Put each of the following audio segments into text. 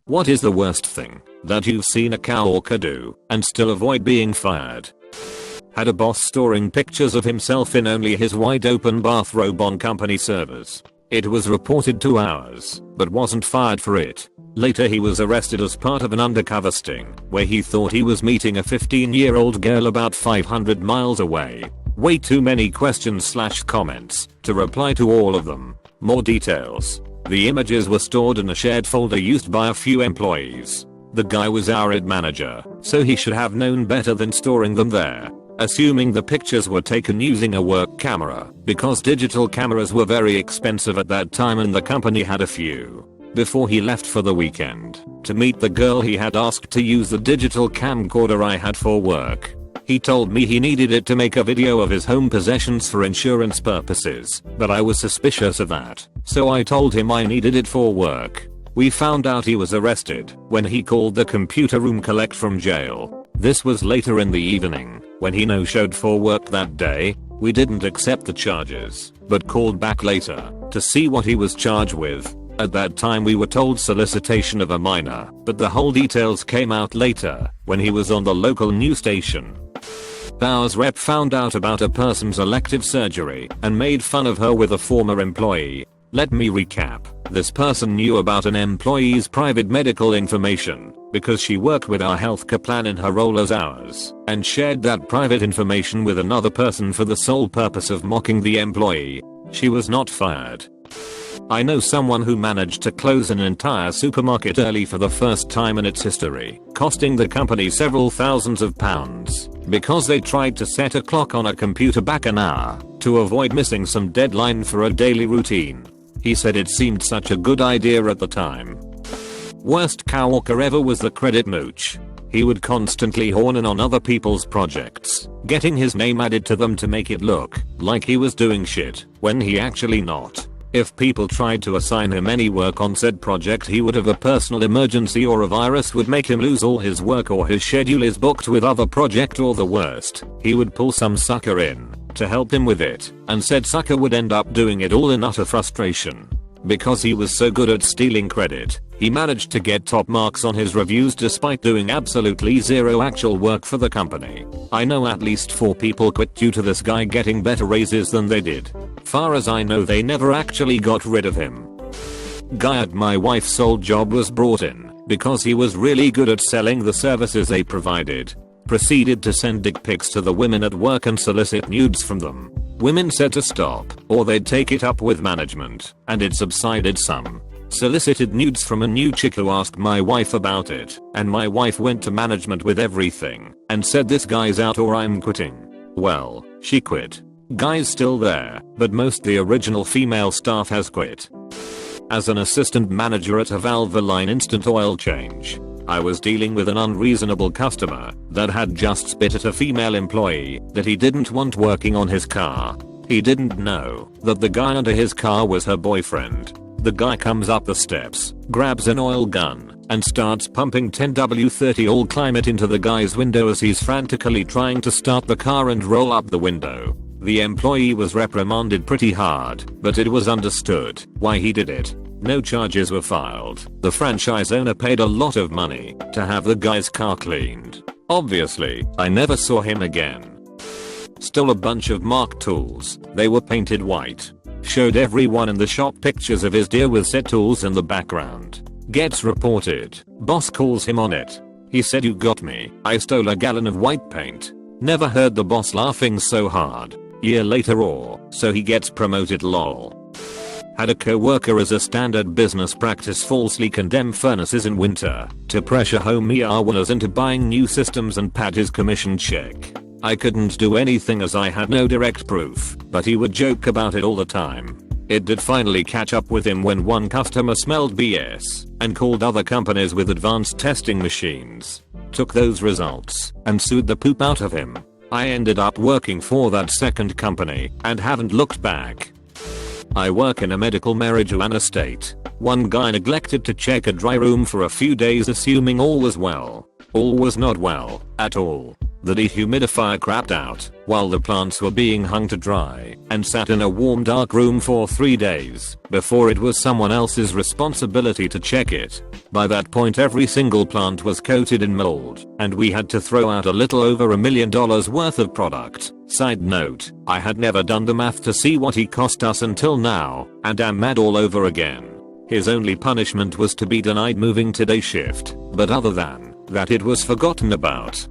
What is the worst thing that you've seen a coworker do and still avoid being fired? Had a boss storing pictures of himself in only his wide open bathrobe on company servers. It was reported 2 hours, but wasn't fired for it. Later he was arrested as part of an undercover sting, where he thought he was meeting a 15-year-old girl about 500 miles away. Way too many questions/comments to reply to all of them. More details. The images were stored in a shared folder used by a few employees. The guy was our manager, so he should have known better than storing them there. Assuming the pictures were taken using a work camera, because digital cameras were very expensive at that time and the company had a few. Before he left for the weekend to meet the girl, he had asked to use the digital camcorder I had for work. He told me he needed it to make a video of his home possessions for insurance purposes, but I was suspicious of that, so I told him I needed it for work. We found out he was arrested when he called the computer room collect from jail. This was later in the evening, when he no-showed for work that day. We didn't accept the charges, but called back later to see what he was charged with. At that time we were told solicitation of a minor, but the whole details came out later, when he was on the local news station. Bow's rep found out about a person's elective surgery and made fun of her with a former employee. Let me recap. This person knew about an employee's private medical information because she worked with our healthcare plan in her role as ours, and shared that private information with another person for the sole purpose of mocking the employee. She was not fired. I know someone who managed to close an entire supermarket early for the first time in its history, costing the company several thousands of pounds, because they tried to set a clock on a computer back an hour to avoid missing some deadline for a daily routine. He said it seemed such a good idea at the time. Worst coworker ever was the credit mooch. He would constantly horn in on other people's projects, getting his name added to them to make it look like he was doing shit when he actually not. If people tried to assign him any work on said project, he would have a personal emergency or a virus would make him lose all his work, or his schedule is booked with other project, or the worst, he would pull some sucker in to help him with it, and said sucker would end up doing it all in utter frustration. Because he was so good at stealing credit, he managed to get top marks on his reviews despite doing absolutely zero actual work for the company. I know at least 4 people quit due to this guy getting better raises than they did. Far as I know, they never actually got rid of him. Guy at my wife's old job was brought in because he was really good at selling the services they provided. Proceeded to send dick pics to the women at work and solicit nudes from them. Women said to stop, or they'd take it up with management, and it subsided some. Solicited nudes from a new chick who asked my wife about it, and my wife went to management with everything and said this guy's out or I'm quitting. Well, she quit. Guy's still there, but most the original female staff has quit. As an assistant manager at a Valvoline instant oil change, I was dealing with an unreasonable customer that had just spit at a female employee that he didn't want working on his car. He didn't know that the guy under his car was her boyfriend. The guy comes up the steps, grabs an oil gun, and starts pumping 10W30 all climate into the guy's window as he's frantically trying to start the car and roll up the window. The employee was reprimanded pretty hard, but it was understood why he did it. No charges were filed. The franchise owner paid a lot of money to have the guy's car cleaned. Obviously, I never saw him again. Stole a bunch of marked tools. They were painted white. Showed everyone in the shop pictures of his deer with said tools in the background. Gets reported. Boss calls him on it. He said, "You got me. I stole a gallon of white paint." Never heard the boss laughing so hard. Year later or so he gets promoted, lol. Had a co-worker as a standard business practice falsely condemn furnaces in winter to pressure home owners into buying new systems and pad his commission check. I couldn't do anything as I had no direct proof, but he would joke about it all the time. It did finally catch up with him when one customer smelled BS and called other companies with advanced testing machines. Took those results and sued the poop out of him. I ended up working for that second company and haven't looked back. I work in a medical marijuana state. One guy neglected to check a dry room for a few days, assuming all was well. All was not well at all. The dehumidifier crapped out while the plants were being hung to dry and sat in a warm dark room for 3 days before it was someone else's responsibility to check it. By that point every single plant was coated in mold and we had to throw out a little over $1 million worth of product. Side note, I had never done the math to see what he cost us until now and am mad all over again. His only punishment was to be denied moving to day shift, but other than that it was forgotten about.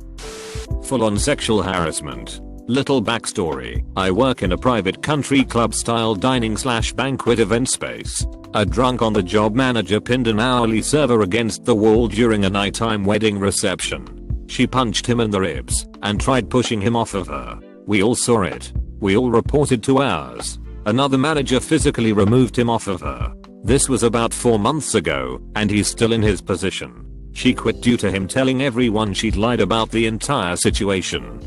Full-on sexual harassment. Little backstory, I work in a private country club style dining / banquet event space. A drunk on the job manager pinned an hourly server against the wall during a nighttime wedding reception. She punched him in the ribs and tried pushing him off of her. We all saw it. We all reported to ours. Another manager physically removed him off of her. This was about 4 months ago and he's still in his position. She quit due to him telling everyone she'd lied about the entire situation.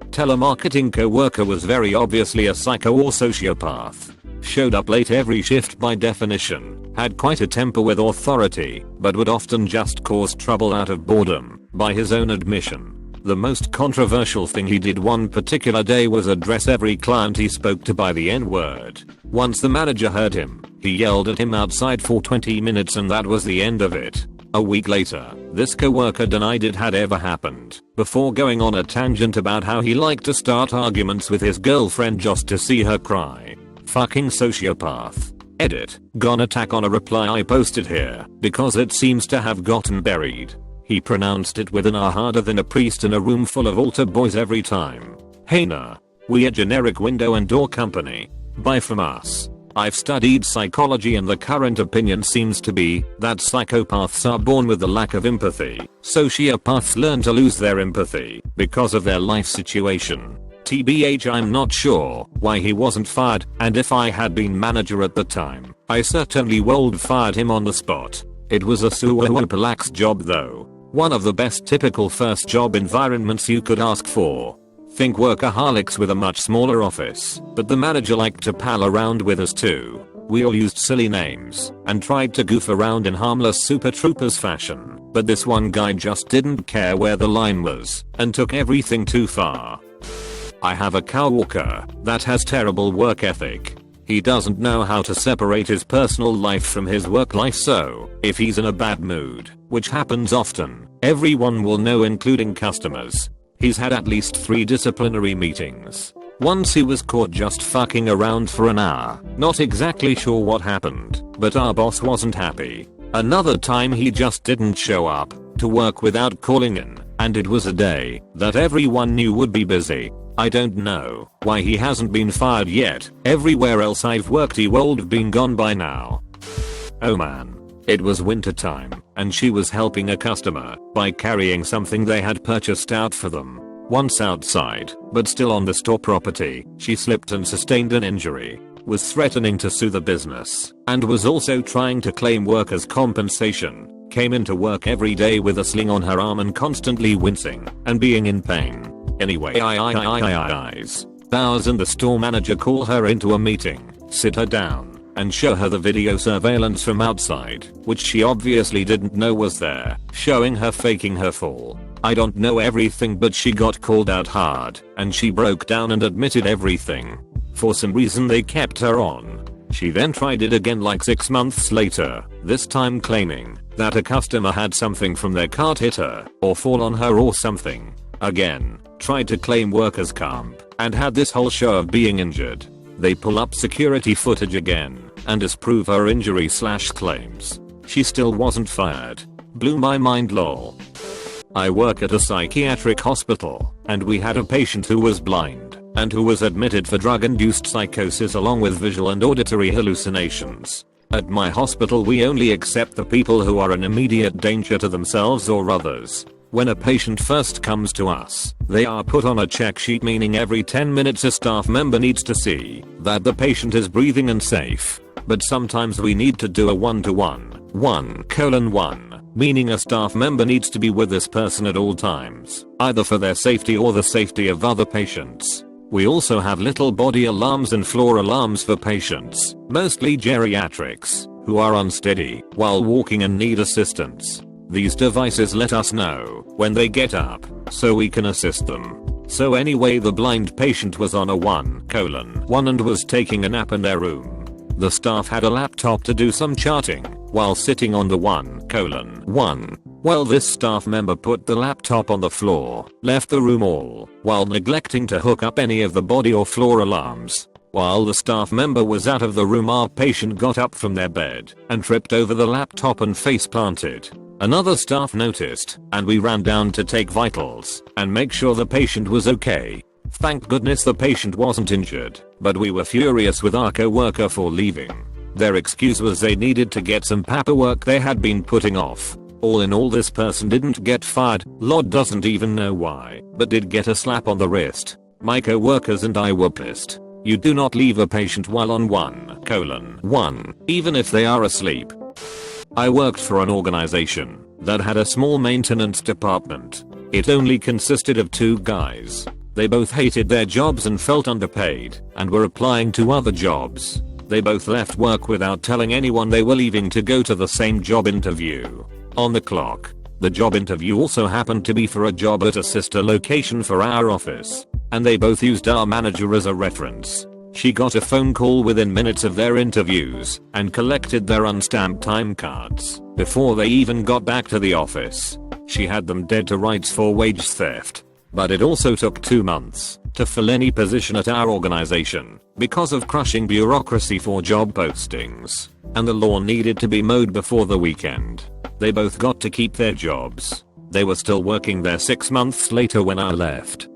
Telemarketing co-worker was very obviously a psycho or sociopath. Showed up late every shift by definition, had quite a temper with authority, but would often just cause trouble out of boredom, by his own admission. The most controversial thing he did one particular day was address every client he spoke to by the N-word. Once the manager heard him, he yelled at him outside for 20 minutes and that was the end of it. A week later, this coworker denied it had ever happened, before going on a tangent about how he liked to start arguments with his girlfriend just to see her cry. Fucking sociopath. Edit. Gonna tack on a reply I posted here, because it seems to have gotten buried. He pronounced it with an R harder than a priest in a room full of altar boys every time. Hey nah. We a generic window and door company. Buy from us. I've studied psychology and the current opinion seems to be that psychopaths are born with a lack of empathy. Sociopaths learn to lose their empathy because of their life situation. TBH, I'm not sure why he wasn't fired, and if I had been manager at the time, I certainly would fired him on the spot. It was a super lax job though. One of the best typical first job environments you could ask for. Think workaholics with a much smaller office, but the manager liked to pal around with us too. We all used silly names and tried to goof around in harmless Super Troopers fashion, but this one guy just didn't care where the line was and took everything too far. I have a coworker that has terrible work ethic. He doesn't know how to separate his personal life from his work life, so if he's in a bad mood, which happens often, everyone will know including customers. He's had at least 3 disciplinary meetings. Once he was caught just fucking around for an hour. Not exactly sure what happened, but our boss wasn't happy. Another time he just didn't show up to work without calling in, and it was a day that everyone knew would be busy. I don't know why he hasn't been fired yet. Everywhere else I've worked he would have been gone by now. Oh man. It was winter time, and she was helping a customer by carrying something they had purchased out for them. Once outside, but still on the store property, she slipped and sustained an injury, was threatening to sue the business, and was also trying to claim workers' compensation. Came into work every day with a sling on her arm and constantly wincing and being in pain. Anyway, hours and the store manager call her into a meeting, sit her down, and show her the video surveillance from outside, which she obviously didn't know was there, showing her faking her fall. I don't know everything, but she got called out hard, and she broke down and admitted everything. For some reason they kept her on. She then tried it again like 6 months later, this time claiming that a customer had something from their cart hit her, or fall on her or something. Again, tried to claim workers' comp, and had this whole show of being injured. They pull up security footage again and disprove her injury / claims. She still wasn't fired. Blew my mind lol. I work at a psychiatric hospital, and we had a patient who was blind and who was admitted for drug-induced psychosis along with visual and auditory hallucinations. At my hospital we only accept the people who are an immediate danger to themselves or others. When a patient first comes to us, they are put on a check sheet, meaning every 10 minutes a staff member needs to see that the patient is breathing and safe. But sometimes we need to do a 1-to-1, 1:1, meaning a staff member needs to be with this person at all times, either for their safety or the safety of other patients. We also have little body alarms and floor alarms for patients, mostly geriatrics, who are unsteady while walking and need assistance. These devices let us know when they get up, so we can assist them. So anyway, the blind patient was on a 1:1 and was taking a nap in their room. The staff had a laptop to do some charting while sitting on the 1:1. Well, this staff member put the laptop on the floor, left the room all while neglecting to hook up any of the body or floor alarms. While the staff member was out of the room, our patient got up from their bed and tripped over the laptop and face planted. Another staff noticed, and we ran down to take vitals and make sure the patient was okay. Thank goodness the patient wasn't injured, but we were furious with our co-worker for leaving. Their excuse was they needed to get some paperwork they had been putting off. All in all, this person didn't get fired, Lord doesn't even know why, but did get a slap on the wrist. My co-workers and I were pissed. You do not leave a patient while on 1:1, even if they are asleep. I worked for an organization that had a small maintenance department. It only consisted of 2 guys. They both hated their jobs and felt underpaid and were applying to other jobs. They both left work without telling anyone they were leaving to go to the same job interview. On the clock. The job interview also happened to be for a job at a sister location for our office, and they both used our manager as a reference. She got a phone call within minutes of their interviews and collected their unstamped time cards before they even got back to the office. She had them dead to rights for wage theft. But it also took 2 months to fill any position at our organization because of crushing bureaucracy for job postings, and the lawn needed to be mowed before the weekend. They both got to keep their jobs. They were still working there 6 months later when I left.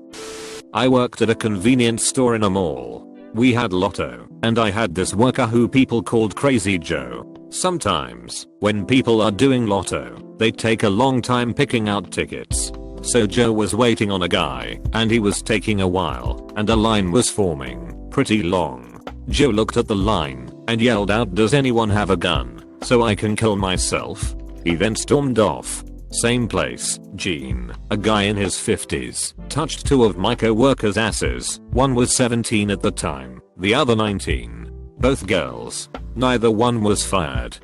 I worked at a convenience store in a mall. We had Lotto, and I had this worker who people called Crazy Joe. Sometimes, when people are doing Lotto, they take a long time picking out tickets. So Joe was waiting on a guy, and he was taking a while, and a line was forming, pretty long. Joe looked at the line, and yelled out, "Does anyone have a gun, so I can kill myself?" He then stormed off. Same place, Gene, a guy in his 50s, touched 2 of my co-workers' asses. One was 17 at the time, the other 19. Both girls. Neither one was fired.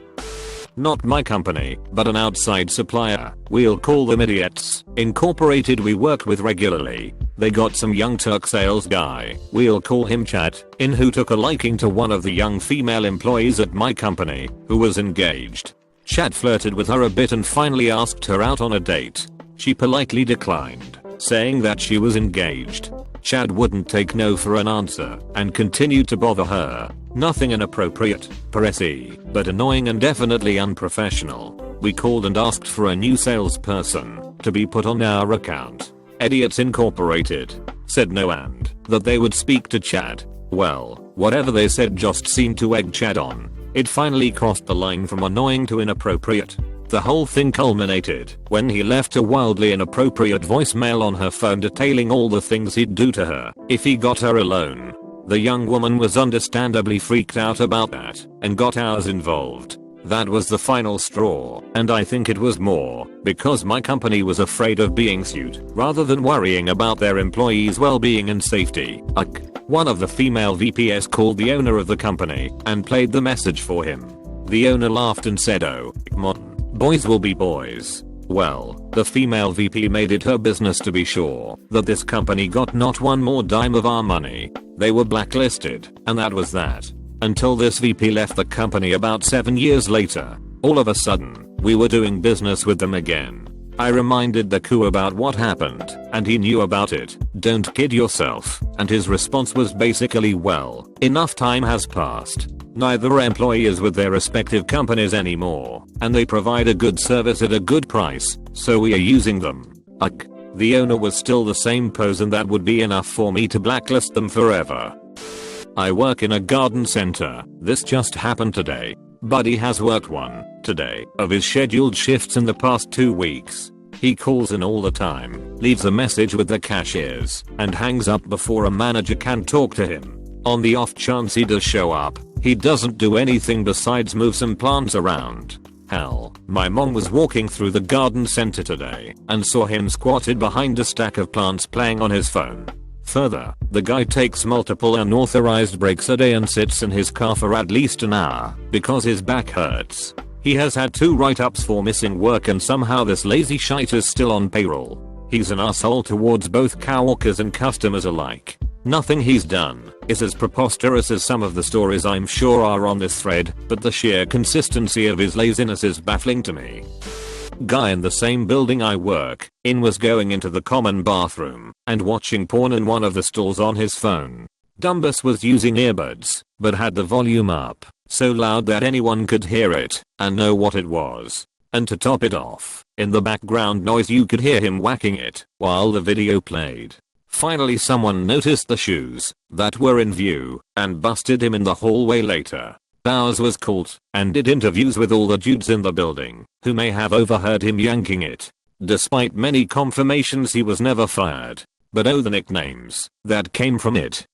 Not my company, but an outside supplier. We'll call them Idiots Incorporated we worked with regularly. They got some young Turk sales guy, we'll call him Chad, in who took a liking to one of the young female employees at my company, who was engaged. Chad flirted with her a bit and finally asked her out on a date. She politely declined, saying that she was engaged. Chad wouldn't take no for an answer and continued to bother her. Nothing inappropriate, pressy, but annoying and definitely unprofessional. We called and asked for a new salesperson to be put on our account. Idiots Incorporated said no and that they would speak to Chad. Well, whatever they said just seemed to egg Chad on. It finally crossed the line from annoying to inappropriate. The whole thing culminated when he left a wildly inappropriate voicemail on her phone detailing all the things he'd do to her if he got her alone. The young woman was understandably freaked out about that and got ours involved. That was the final straw, and I think it was more because my company was afraid of being sued rather than worrying about their employees' well-being and safety. One of the female VPs called the owner of the company and played the message for him. The owner laughed and said, "Oh, come on, boys will be boys." Well, the female VP made it her business to be sure that this company got not one more dime of our money. They were blacklisted, and that was that. Until this VP left the company about 7 years later. All of a sudden, we were doing business with them again. I reminded the coup about what happened, and he knew about it. "Don't kid yourself," and his response was basically, "Well, enough time has passed. Neither are employees with their respective companies anymore, and they provide a good service at a good price, so we are using them." The owner was still the same pose, and that would be enough for me to blacklist them forever. I work in a garden center. This just happened today. Buddy has worked one, today, of his scheduled shifts in the past 2 weeks. He calls in all the time, leaves a message with the cashiers, and hangs up before a manager can talk to him. On the off chance he does show up, he doesn't do anything besides move some plants around. Hell, my mom was walking through the garden center today and saw him squatted behind a stack of plants playing on his phone. Further, the guy takes multiple unauthorized breaks a day and sits in his car for at least an hour because his back hurts. He has had 2 write-ups for missing work and somehow this lazy shite is still on payroll. He's an asshole towards both coworkers and customers alike. Nothing he's done is as preposterous as some of the stories I'm sure are on this thread, but the sheer consistency of his laziness is baffling to me. Guy in the same building I work in was going into the common bathroom and watching porn in one of the stalls on his phone. Dumbus was using earbuds, but had the volume up, so loud that anyone could hear it and know what it was. And to top it off, in the background noise you could hear him whacking it while the video played. Finally someone noticed the shoes that were in view and busted him in the hallway later. Bowers was caught and did interviews with all the dudes in the building who may have overheard him yanking it. Despite many confirmations he was never fired. But oh the nicknames that came from it.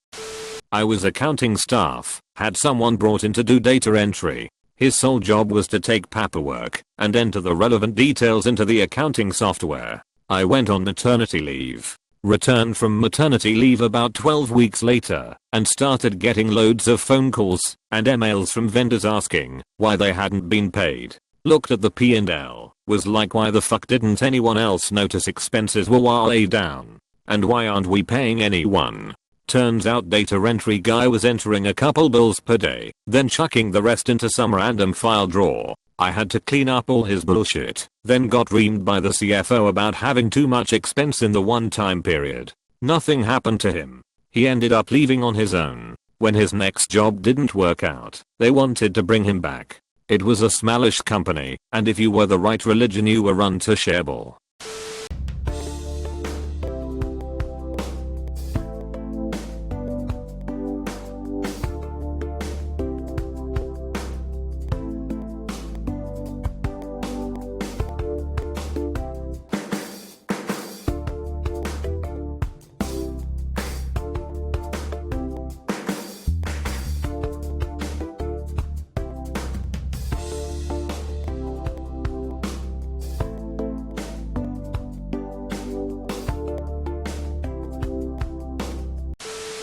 I was accounting staff, had someone brought in to do data entry. His sole job was to take paperwork and enter the relevant details into the accounting software. I went on maternity leave. Returned from maternity leave about 12 weeks later and started getting loads of phone calls and emails from vendors asking why they hadn't been paid. Looked at the P&L, was like why the fuck didn't anyone else notice expenses were way down? And why aren't we paying anyone? Turns out data entry guy was entering a couple bills per day, then chucking the rest into some random file drawer. I had to clean up all his bullshit, then got reamed by the CFO about having too much expense in the one-time period. Nothing happened to him. He ended up leaving on his own. When his next job didn't work out, they wanted to bring him back. It was a smallish company, and if you were the right religion you were untouchable.